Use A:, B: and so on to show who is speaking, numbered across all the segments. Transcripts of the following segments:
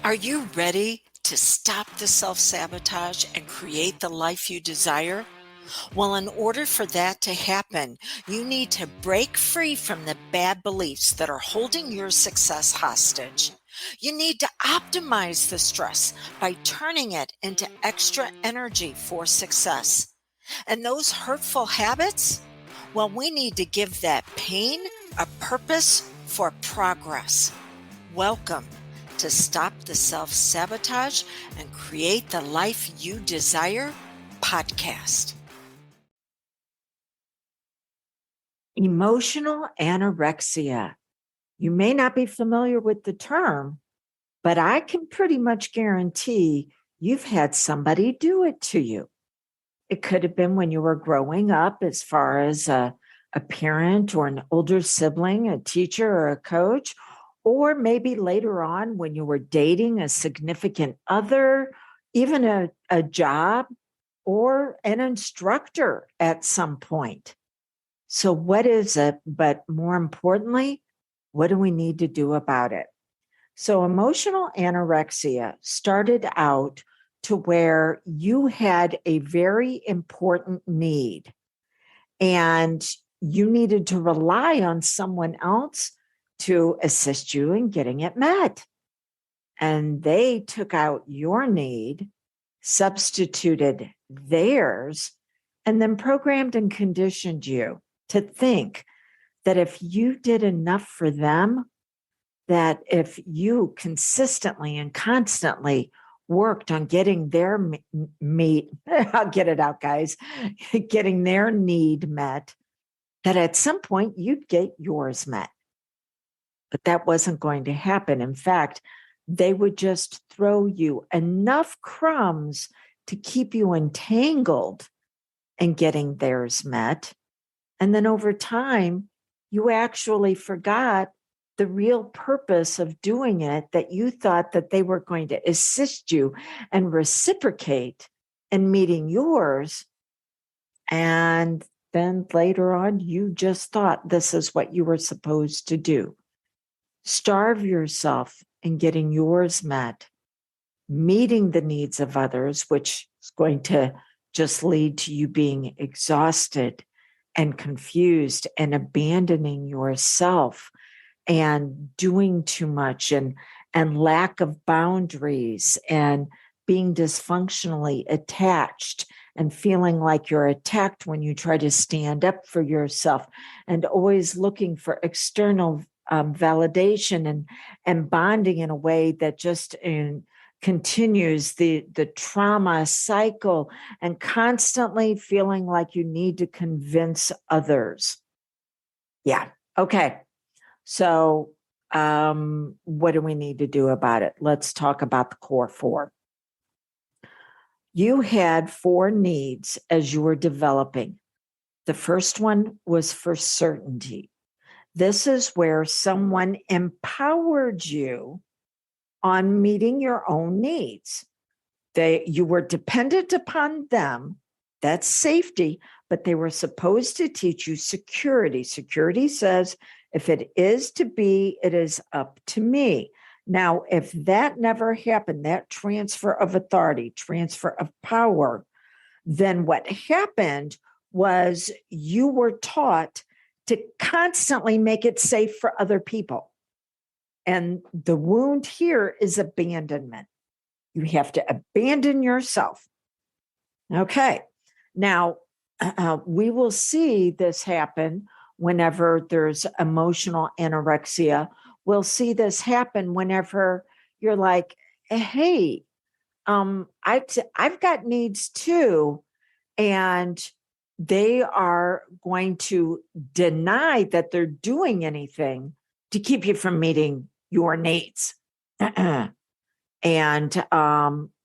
A: Are you ready to stop the self-sabotage and create the life you desire? Well, in order for that to happen, you need to break free from the bad beliefs that are holding your success hostage. You need to optimize the stress by turning it into extra energy for success. And those hurtful habits? Well, we need to give that pain a purpose for progress. Welcome to Stop the Self-Sabotage and Create the Life You Desire podcast. Emotional anorexia. You may not be familiar with the term, but I can pretty much guarantee you've had somebody do it to you. It could have been when you were growing up, as far as a parent or an older sibling, a teacher or a coach, or maybe later on when you were dating a significant other, even a job or an instructor at some point. So what is it? But more importantly, what do we need to do about it? So emotional anorexia started out to where you had a very important need and you needed to rely on someone else to assist you in getting it met. And they took out your need, substituted theirs, and then programmed and conditioned you to think that if you did enough for them, that if you consistently and constantly worked on getting their meat, I'll get it out, guys, getting their need met, that at some point you'd get yours met. But that wasn't going to happen. In fact, they would just throw you enough crumbs to keep you entangled in getting theirs met. And then over time, you actually forgot the real purpose of doing it, that you thought that they were going to assist you and reciprocate in meeting yours. And then later on, you just thought this is what you were supposed to do. Starve yourself in getting yours met, meeting the needs of others, which is going to just lead to you being exhausted and confused and abandoning yourself and doing too much and lack of boundaries and being dysfunctionally attached and feeling like you're attacked when you try to stand up for yourself and always looking for external validation and bonding in a way that just continues the trauma cycle and constantly feeling like you need to convince others. Yeah. Okay. So what do we need to do about it? Let's talk about the core four. You had four needs as you were developing. The first one was for certainty. This is where someone empowered you on meeting your own needs. You were dependent upon them. That's safety, but they were supposed to teach you security. Security says, if it is to be, it is up to me. Now, if that never happened, that transfer of authority, transfer of power, then what happened was you were taught to constantly make it safe for other people. And the wound here is abandonment. You have to abandon yourself. Okay. Now, we will see this happen whenever there's emotional anorexia. We'll see this happen whenever you're like, hey, I've got needs too. And they are going to deny that they're doing anything to keep you from meeting your needs. And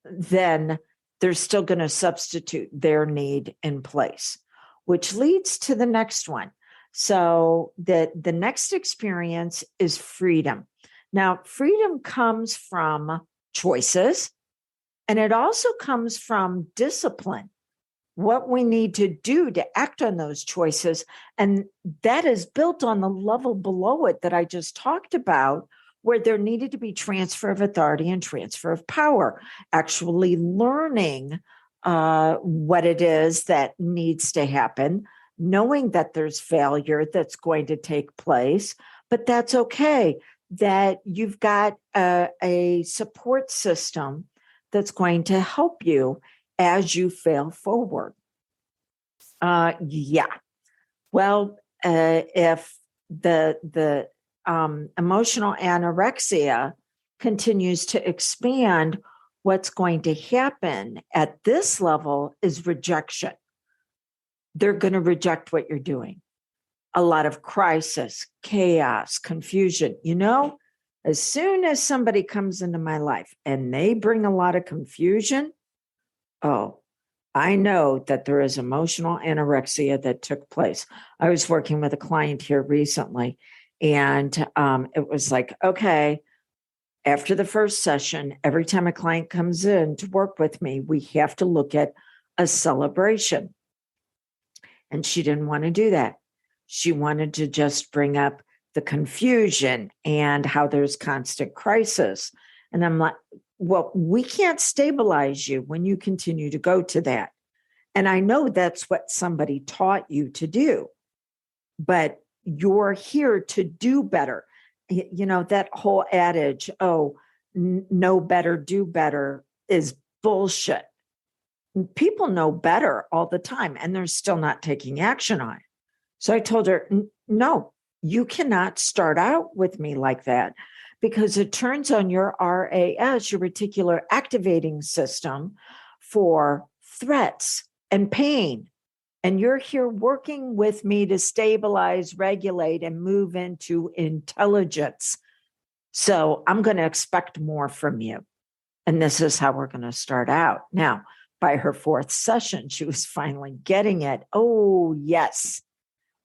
A: then they're still going to substitute their need in place, which leads to the next one. So the next experience is freedom. Now, freedom comes from choices, and it also comes from discipline. What we need to do to act on those choices. And that is built on the level below it that I just talked about, where there needed to be transfer of authority and transfer of power, actually learning what it is that needs to happen, knowing that there's failure that's going to take place, but that's okay, that you've got a support system that's going to help you as you fail forward. Yeah. Well, if the emotional anorexia continues to expand, what's going to happen at this level is rejection. They're going to reject what you're doing. A lot of crisis, chaos, confusion. As soon as somebody comes into my life and they bring a lot of confusion, oh, I know that there is emotional anorexia that took place. I was working with a client here recently, and it was like, okay, after the first session, every time a client comes in to work with me, we have to look at a celebration. And she didn't want to do that. She wanted to just bring up the confusion and how there's constant crisis. And I'm like, well, we can't stabilize you when you continue to go to that. And I know that's what somebody taught you to do, but you're here to do better. That whole adage, know better, do better, is bullshit. People know better all the time, and they're still not taking action on it. So I told her, no, you cannot start out with me like that, because it turns on your RAS, your reticular activating system, for threats and pain. And you're here working with me to stabilize, regulate, and move into intelligence. So I'm going to expect more from you. And this is how we're going to start out. Now, by her fourth session, she was finally getting it. Oh, yes.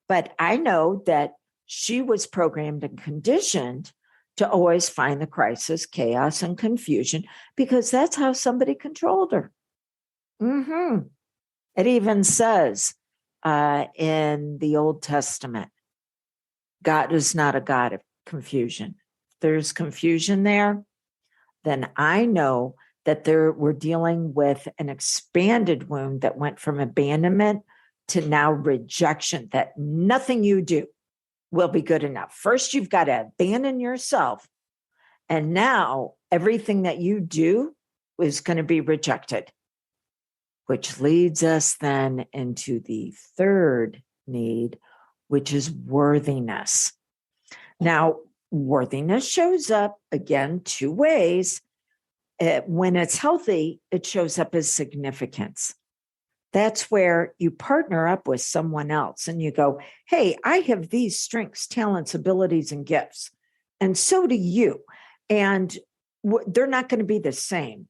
A: But I know that she was programmed and conditioned to always find the crisis, chaos, and confusion, because that's how somebody controlled her. It even says in the Old Testament, God is not a God of confusion. If there's confusion there, then I know that we're dealing with an expanded wound that went from abandonment to now rejection, that nothing you do will be good enough. First, you've got to abandon yourself. And now everything that you do is going to be rejected, which leads us then into the third need, which is worthiness. Now, worthiness shows up, again, two ways. When it's healthy, it shows up as significance. That's where you partner up with someone else and you go, hey, I have these strengths, talents, abilities, and gifts. And so do you. And they're not going to be the same.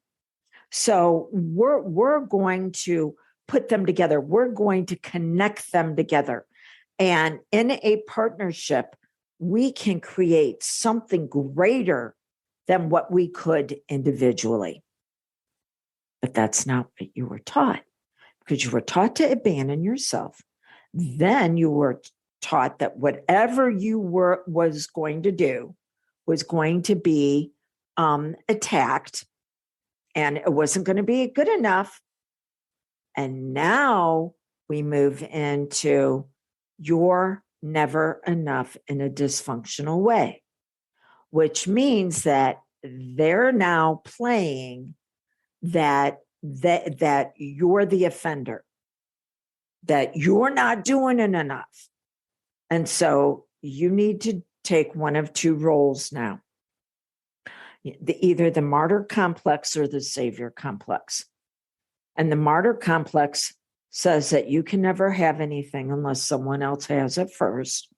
A: So we're going to put them together. We're going to connect them together. And in a partnership, we can create something greater than what we could individually. But that's not what you were taught, because you were taught to abandon yourself. Then you were taught that whatever you was going to do was going to be attacked, and it wasn't going to be good enough. And now we move into you're never enough in a dysfunctional way, which means that they're now playing that you're the offender, that you're not doing it enough. And so you need to take one of two roles now, either the martyr complex or the savior complex. And the martyr complex says that you can never have anything unless someone else has it first.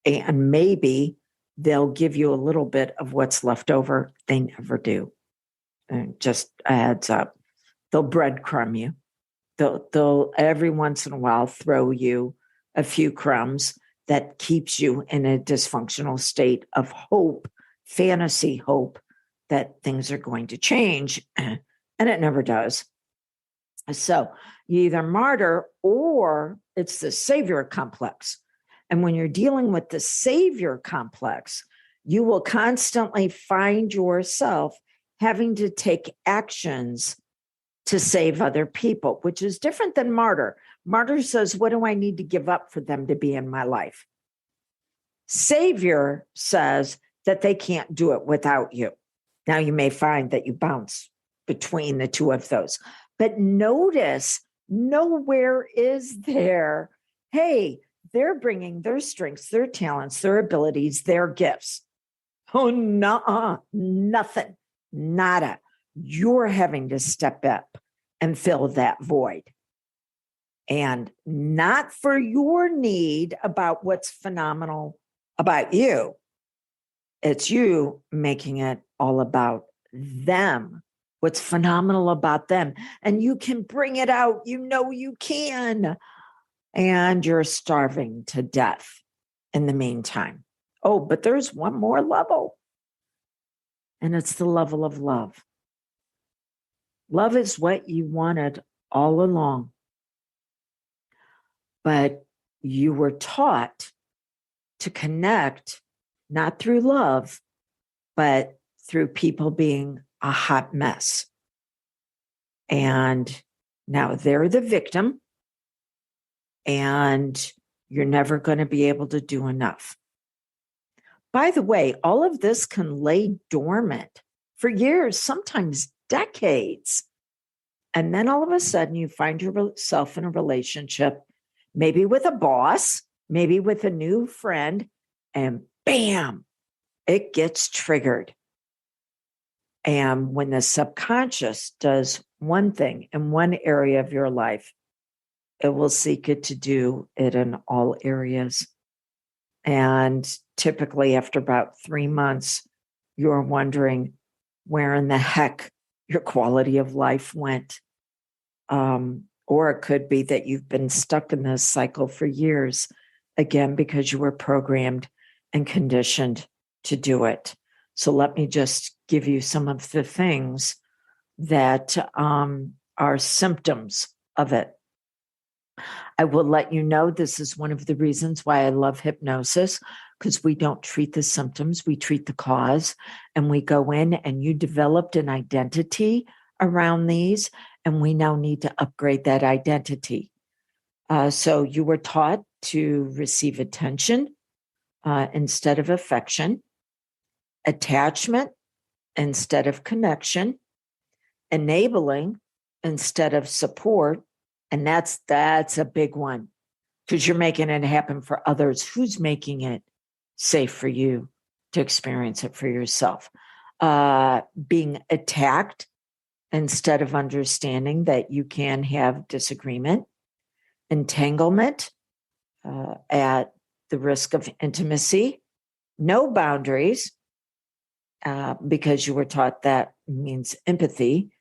A: And maybe they'll give you a little bit of what's left over. They never do. And just a heads up. They'll breadcrumb you. They'll every once in a while throw you a few crumbs that keeps you in a dysfunctional state of hope, fantasy hope that things are going to change. And it never does. So you either martyr or it's the savior complex. And when you're dealing with the savior complex, You will constantly find yourself having to take actions to save other people, which is different than martyr. Martyr says, what do I need to give up for them to be in my life? Savior says that they can't do it without you. Now, you may find that you bounce between the two of those, but notice nowhere is there, hey, they're bringing their strengths, their talents, their abilities, their gifts. Oh, no, nothing, nada. You're having to step up and fill that void. And not for your need about what's phenomenal about you. It's you making it all about them, what's phenomenal about them. And you can bring it out. You know you can. And you're starving to death in the meantime. Oh, but there's one more level. And it's the level of love. Love is what you wanted all along. But you were taught to connect, not through love, but through people being a hot mess. And now they're the victim, and you're never going to be able to do enough. By the way, all of this can lay dormant for years, sometimes decades. And then all of a sudden you find yourself in a relationship, maybe with a boss, maybe with a new friend, and bam, it gets triggered. And when the subconscious does one thing in one area of your life, it will seek it to do it in all areas. And typically after about 3 months, you're wondering where in the heck your quality of life went. Or it could be that you've been stuck in this cycle for years, again, because you were programmed and conditioned to do it. So let me just give you some of the things that are symptoms of it. I will let you know this is one of the reasons why I love hypnosis, because we don't treat the symptoms, we treat the cause, and we go in and you developed an identity around these, and we now need to upgrade that identity. So you were taught to receive attention instead of affection, attachment instead of connection, enabling instead of support. And that's a big one, because you're making it happen for others. Who's making it safe for you to experience it for yourself? Being attacked instead of understanding that you can have disagreement, entanglement at the risk of intimacy, no boundaries, because you were taught that means empathy,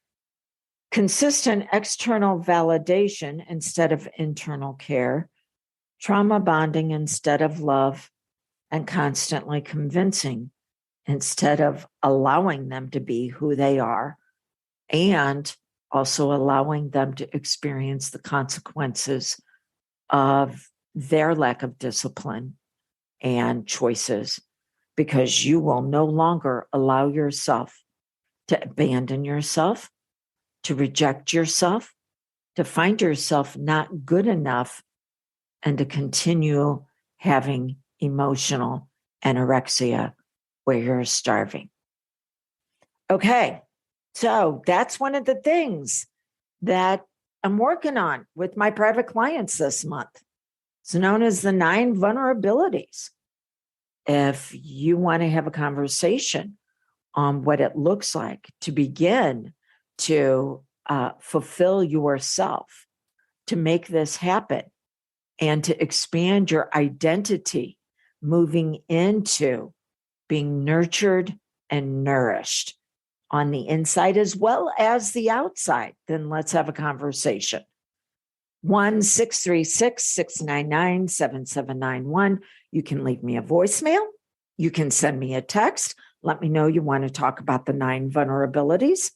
A: consistent external validation instead of internal care, trauma bonding instead of love, and constantly convincing instead of allowing them to be who they are, and also allowing them to experience the consequences of their lack of discipline and choices, because you will no longer allow yourself to abandon yourself, to reject yourself, to find yourself not good enough, and to continue having emotional anorexia where you're starving. Okay, so that's one of the things that I'm working on with my private clients this month. It's known as the 9 vulnerabilities. If you want to have a conversation on what it looks like to begin to fulfill yourself, to make this happen, and to expand your identity, moving into being nurtured and nourished on the inside as well as the outside, then let's have a conversation. 1-636-699-7791. You can leave me a voicemail. You can send me a text. Let me know you want to talk about the 9 vulnerabilities.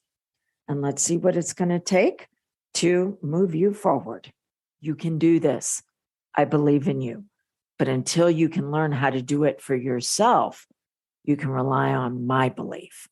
A: And let's see what it's going to take to move you forward. You can do this. I believe in you. But until you can learn how to do it for yourself, you can rely on my belief.